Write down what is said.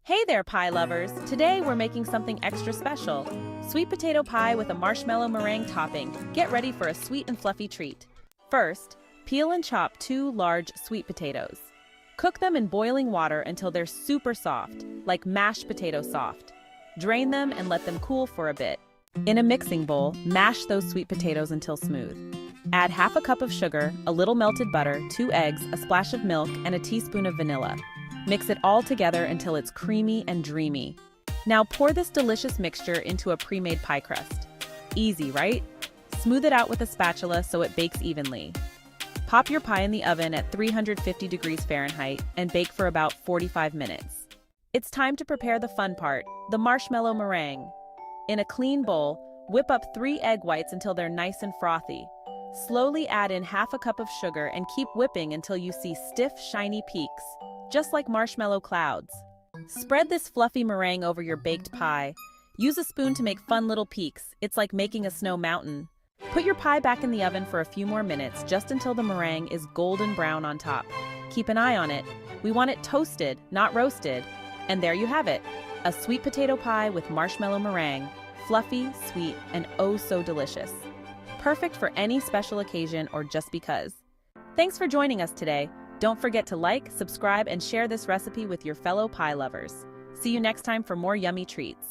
Hey there, pie lovers! Today we're making something extra special. Sweet potato pie with a marshmallow meringue topping. Get ready for a sweet and fluffy treat. First, peel and chop 2 large sweet potatoes. Cook them in boiling water until they're super soft, like mashed potato soft. Drain them and let them cool for a bit. In a mixing bowl, mash those sweet potatoes until smooth. Add half a cup of sugar, a little melted butter, 2 eggs, a splash of milk, and a teaspoon of vanilla. Mix it all together until it's creamy and dreamy. Now pour this delicious mixture into a pre-made pie crust. Easy, right? Smooth it out with a spatula so it bakes evenly. Pop your pie in the oven at 350 degrees Fahrenheit and bake for about 45 minutes. It's time to prepare the fun part, the marshmallow meringue. In a clean bowl, whip up 3 egg whites until they're nice and frothy. Slowly add in half a cup of sugar and keep whipping until you see stiff, shiny peaks, just like marshmallow clouds. Spread this fluffy meringue over your baked pie. Use a spoon to make fun little peaks. It's like making a snow mountain. Put your pie back in the oven for a few more minutes, just until the meringue is golden brown on top. Keep an eye on it. We want it toasted, not roasted. And there you have it, a sweet potato pie with marshmallow meringue. Fluffy, sweet, and oh so delicious. Perfect for any special occasion or just because. Thanks for joining us today. Don't forget to like, subscribe, and share this recipe with your fellow pie lovers. See you next time for more yummy treats.